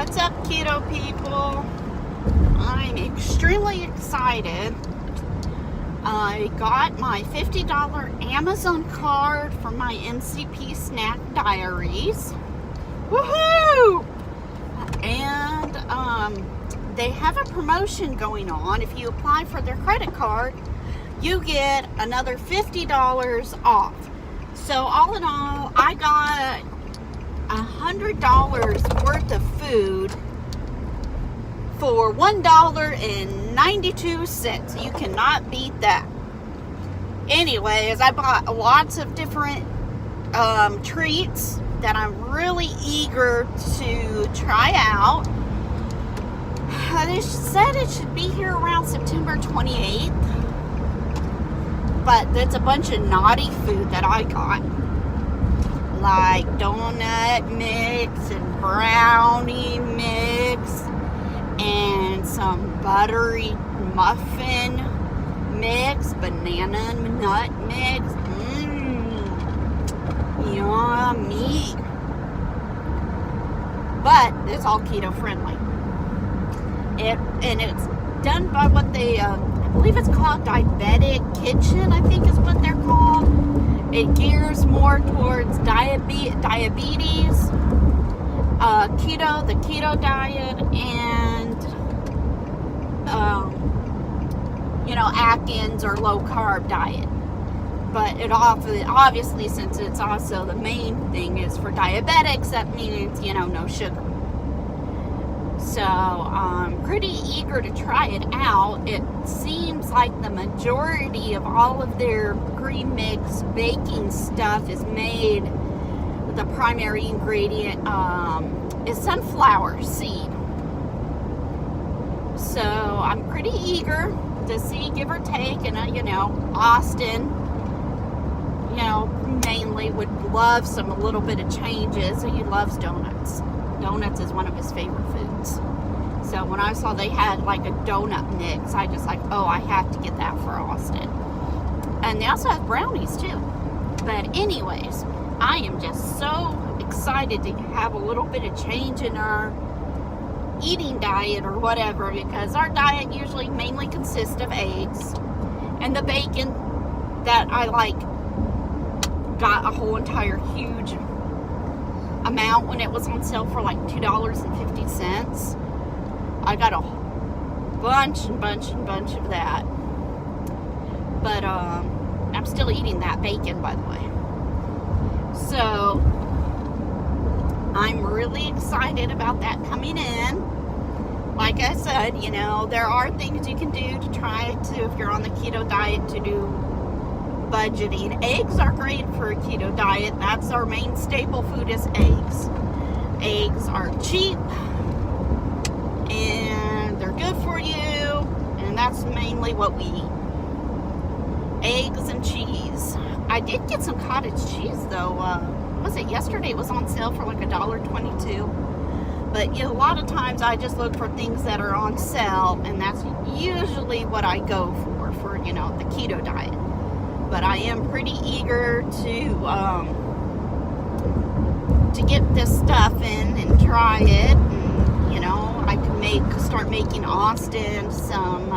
What's up, keto people? I'm extremely excited. I got my $50 Amazon card for my NCP Snack Diaries. Woohoo! And they have a promotion going on. If you apply for their credit card, you get another $50 off. So all in all, I got $100 worth of food for $1.92. You cannot beat that. Anyways, I bought lots of different treats that I'm really eager to try out. They said it should be here around September 28th, but it's a bunch of naughty food that I got, like donut mix and brownie mix and some buttery muffin mix, banana and nut mix. Yummy. But it's all keto friendly. It's done by what they, I believe it's called Diabetic Kitchen, I think is what they're called. It gears more towards diabetes, keto, the keto diet, and, Atkins or low carb diet. But it obviously, since it's also the main thing is for diabetics, that means, no sugar. So I'm pretty eager to try it out. It seems like the majority of all of their pre-mix baking stuff is made, the primary ingredient is sunflower seed. So I'm pretty eager to see, give or take, and Austin, mainly would love a little bit of changes. He loves donuts. Donuts is one of his favorite foods. So when I saw they had like a donut mix, I just I have to get that for Austin. And they also have brownies too. But anyways, I am just so excited to have a little bit of change in our eating diet or whatever, because our diet usually mainly consists of eggs and the bacon that I got a whole entire huge amount when it was on sale for like $2.50. I got a bunch of that, but I'm still eating that bacon, by the way. So I'm really excited about that coming in. Like I said, there are things you can do to try to, if you're on the keto diet, to do budgeting. Eggs are great for a keto diet. That's our main staple food is eggs. Eggs are cheap and they're good for you, and that's mainly what we eat. Eggs and cheese. I did get some cottage cheese though. Was it yesterday? It was on sale for like $1.22. But a lot of times I just look for things that are on sale, and that's usually what I go for the keto diet. But I am pretty eager to get this stuff in and try it. And, I can start making Austin some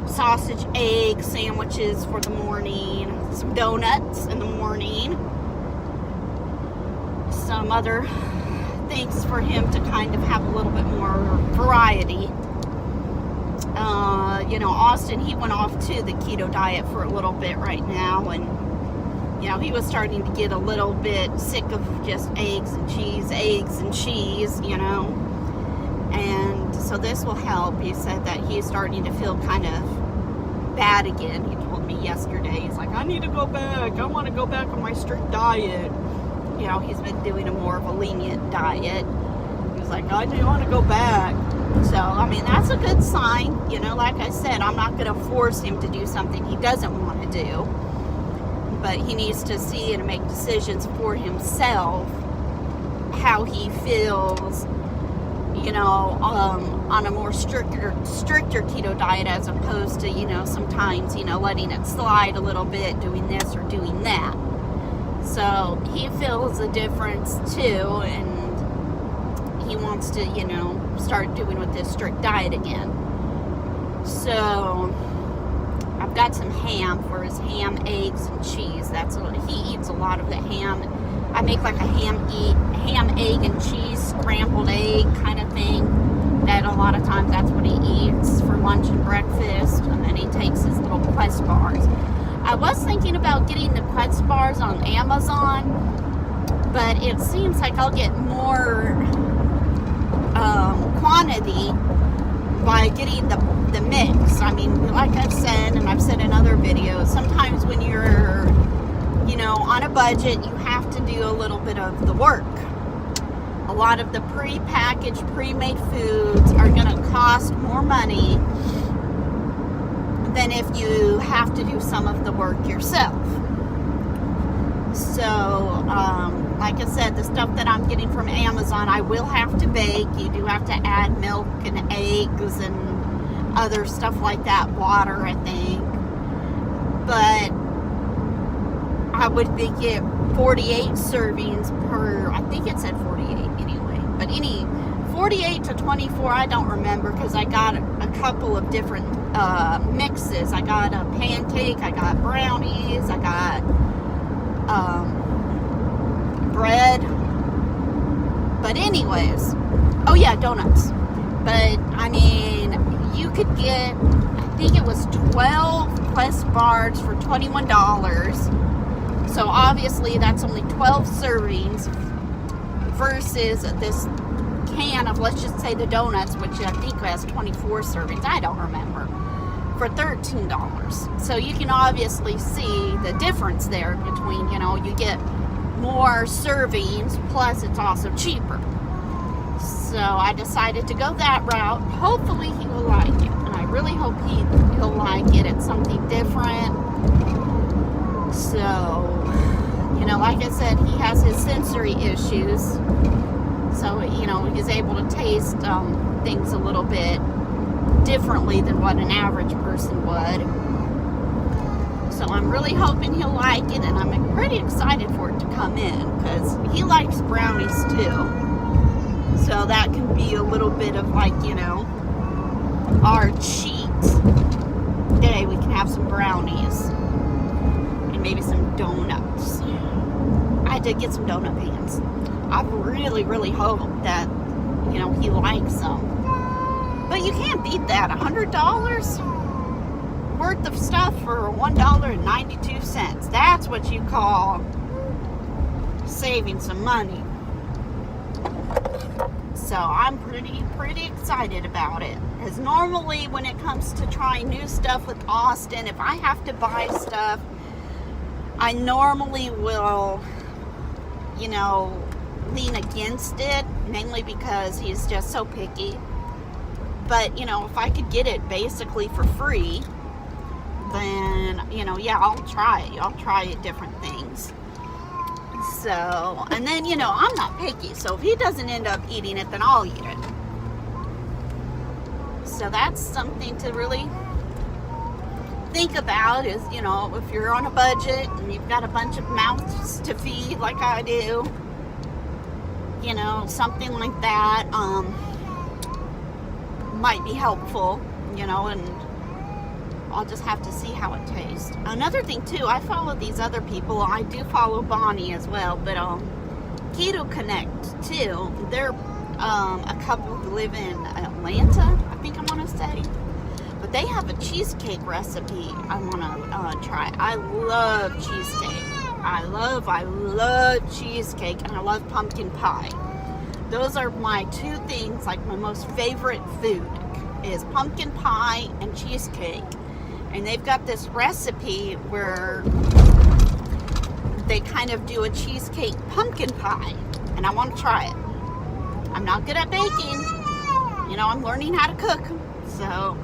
sausage egg sandwiches for the morning, some donuts in the morning, some other things for him to kind of have a little bit more variety. Austin, he went off to the keto diet for a little bit right now, and he was starting to get a little bit sick of just eggs and cheese, and so this will help. He said that he's starting to feel kind of bad again. He told me yesterday, he's like, I need to go back. I want to go back on my strict diet. He's been doing a more of a lenient diet. He was like, I do want to go back. So, that's a good sign. Like I said, I'm not going to force him to do something he doesn't want to do. But he needs to see and make decisions for himself, how he feels, on a more stricter keto diet, as opposed to, sometimes, letting it slide a little bit, doing this or doing that. So he feels a difference too, and he wants to, you know, start doing with this strict diet again. So I've got some ham for his ham, eggs, and cheese. That's what he eats, a lot of the ham. I make like a ham, egg, and cheese scrambled egg kind of thing. That a lot of times that's what he eats for lunch and breakfast. And then he takes his little Quest bars. I was thinking about getting the Quest bars on Amazon, but it seems like I'll get more quantity by getting the mix. I mean, like I've said, and I've said in other videos, sometimes when you're, you know, on a budget, you have to do a little bit of the work. A lot of the pre-packaged, pre-made foods are going to cost more money than if you have to do some of the work yourself. So, like I said, the stuff that I'm getting from Amazon, I will have to bake. You do have to add milk and eggs and other stuff like that, water, I think. But I would think it 48 servings per, I think it said 48 anyway. But 48 to 24, I don't remember, because I got a couple of different mixes. I got a pancake, I got brownies, I got bread. But anyways, oh yeah, donuts. But I mean, you could get, I think it was 12 Quest bars for $21. So obviously that's only 12 servings versus this can of, let's just say, the donuts, which I think has 24 servings. I don't remember. For $13. So you can obviously see the difference there between, you know, you get more servings, plus it's also cheaper. So I decided to go that route. Hopefully he will like it. And I really hope he'll like it. It's something different. So, you know, like I said, he has his sensory issues. So, you know, he's able to taste things a little bit differently than what an average person would. So I'm really hoping he'll like it, and I'm pretty excited for it to come in, because he likes brownies too. So that can be a little bit of, like, you know, our cheat day. We can have some brownies and maybe some donuts. I did get some donut pans. I really hope that, you know, he likes them. But you can't beat that. $100 worth of stuff for $1.92. That's what you call saving some money. So I'm pretty excited about it. Because normally when it comes to trying new stuff with Austin, if I have to buy stuff, I normally will, you know, lean against it, mainly because he's just so picky. But, you know, if I could get it basically for free, then, you know, yeah, I'll try different things. So, and then, you know, I'm not picky, so if he doesn't end up eating it, then I'll eat it. So that's something to really think about, is, you know, if you're on a budget and you've got a bunch of mouths to feed like I do, you know, something like that might be helpful, you know, and I'll just have to see how it tastes. Another thing too, I follow these other people. I do follow Bonnie as well, but Keto Connect too. They're a couple who live in Atlanta, I think I want to say. But they have a cheesecake recipe I want to try. I love cheesecake. I love cheesecake, and I love pumpkin pie. Those are my two things, like my most favorite food is pumpkin pie and cheesecake. And they've got this recipe where they kind of do a cheesecake pumpkin pie, and I want to try it. I'm not good at baking. You know, I'm learning how to cook. So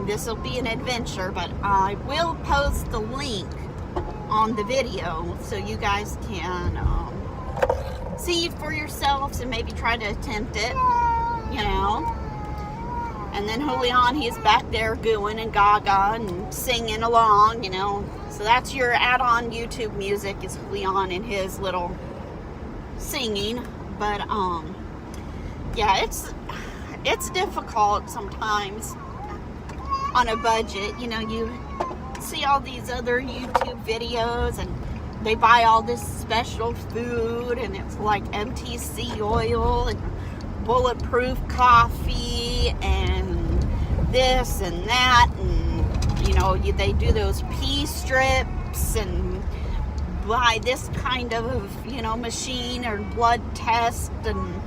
this will be an adventure, but I will post the link on the video so you guys can see for yourselves and maybe try to attempt it, you know. And then Julian, he's back there gooing and gaga and singing along, you know. So that's your add-on YouTube music, is Julian and his little singing. But yeah, it's difficult sometimes on a budget. You know, you see all these other YouTube videos and they buy all this special food and it's like MTC oil and bulletproof coffee and this and that, and you know, they do those pee strips and buy this kind of, you know, machine or blood test and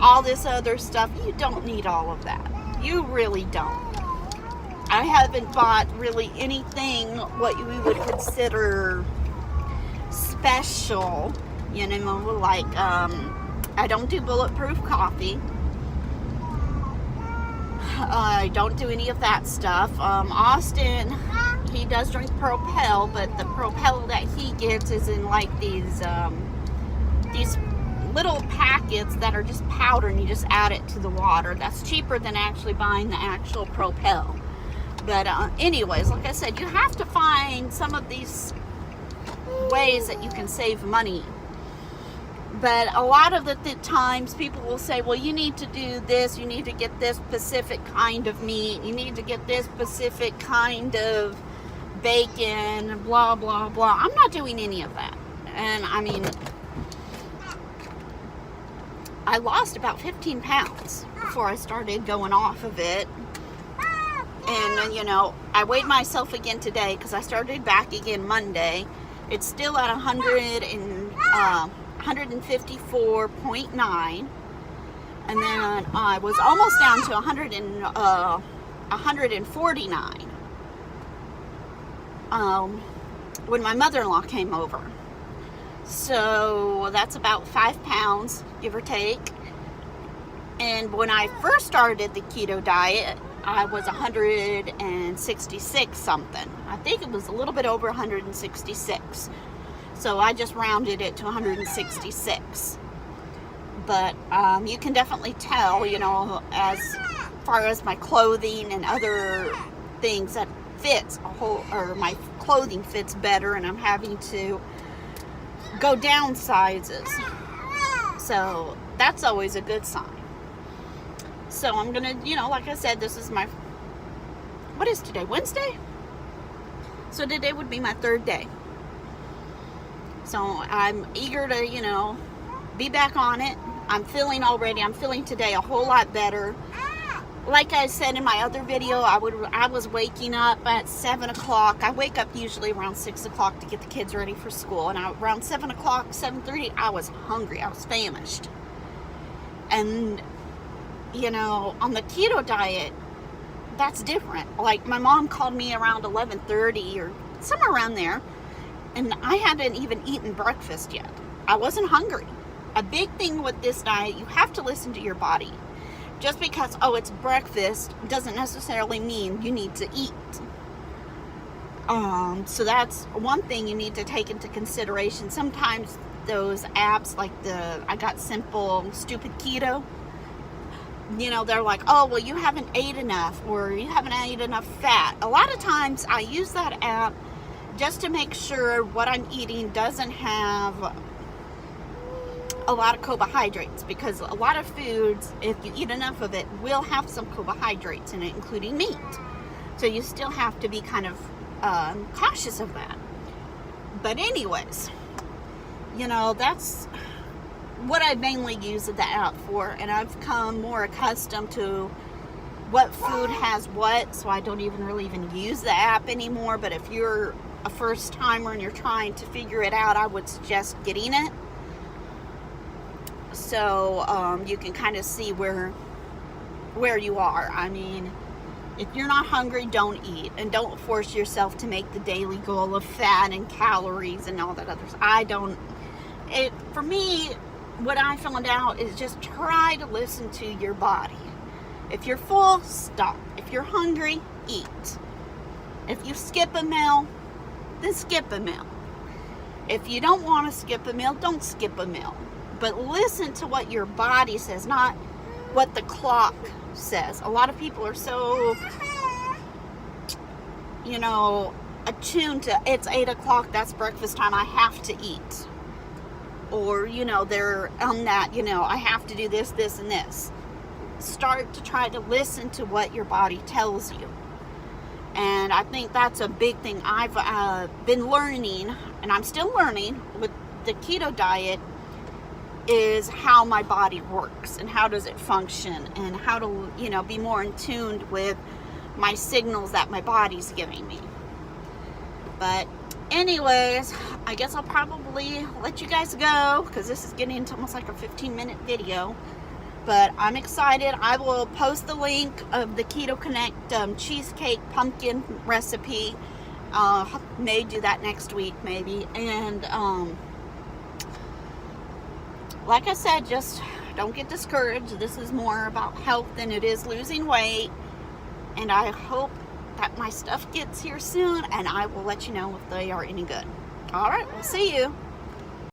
all this other stuff. You don't need all of that. You really don't. I haven't bought really anything what we would consider special, you know, like I don't do bulletproof coffee. I don't do any of that stuff. Austin, he does drink Propel, but the Propel that he gets is in like these little packets that are just powder, and you just add it to the water. That's cheaper than actually buying the actual Propel. But anyways, like I said, you have to find some of these ways that you can save money. But a lot of the times people will say, well, you need to do this, you need to get this specific kind of meat, you need to get this specific kind of bacon, blah, blah, blah. I'm not doing any of that. And I mean, I lost about 15 pounds before I started going off of it. And, you know, I weighed myself again today because I started back again Monday. It's still at 154.9. And then I was almost down to 149 when my mother-in-law came over. So that's about 5 pounds, give or take. And when I first started the keto diet, I was 166 something. I think it was a little bit over 166. So I just rounded it to 166. But you can definitely tell, you know, as far as my clothing and other things that fits a whole, or my clothing fits better, and I'm having to go down sizes. So that's always a good sign. So I'm gonna, you know, like I said, this is my, what is today, Wednesday? So today would be my 3rd day. So I'm eager to, you know, be back on it. I'm feeling today a whole lot better. Like I said in my other video, I was waking up at 7 o'clock. I wake up usually around 6 o'clock to get the kids ready for school. And around 7 o'clock, 7:30, I was hungry. I was famished. And, you know, on the keto diet, that's different. Like, my mom called me around 11:30 or somewhere around there. And I hadn't even eaten breakfast yet. I wasn't hungry. A big thing with this diet, you have to listen to your body. Just because, oh, it's breakfast doesn't necessarily mean you need to eat. So that's one thing you need to take into consideration. Sometimes those apps like I got Simple Stupid Keto, you know, they're like, oh, well, you haven't ate enough, or you haven't ate enough fat. A lot of times I use that app just to make sure what I'm eating doesn't have a lot of carbohydrates, because a lot of foods, if you eat enough of it, will have some carbohydrates in it, including meat. So you still have to be kind of cautious of that. But anyways, you know, that's what I mainly use the app for, and I've become more accustomed to what food has what, so I don't even use the app anymore. But if you're a first timer and you're trying to figure it out, I would suggest getting it. So you can kind of see where you are. I mean, if you're not hungry, don't eat, and don't force yourself to make the daily goal of fat and calories and all that other stuff. For me, what I found out is just try to listen to your body. If you're full, stop. If you're hungry, eat. If you skip a meal, then skip a meal. If you don't want to skip a meal, don't skip a meal. But listen to what your body says, not what the clock says. A lot of people are so, you know, attuned to, it's 8 o'clock, that's breakfast time, I have to eat. Or, you know, they're on that, you know, I have to do this, this, and this. start to try to listen to what your body tells you. And I think that's a big thing I've been learning, and I'm still learning with the keto diet, is how my body works and how does it function, and how to, you know, be more in tune with my signals that my body's giving me. But anyways, I guess I'll probably let you guys go, because this is getting into almost like a 15-minute video. But I'm excited. I will post the link of the Keto Connect cheesecake pumpkin recipe. May do that next week, maybe. And like I said, just don't get discouraged. This is more about health than it is losing weight. And I hope that my stuff gets here soon, and I will let you know if they are any good. All right, we'll see you.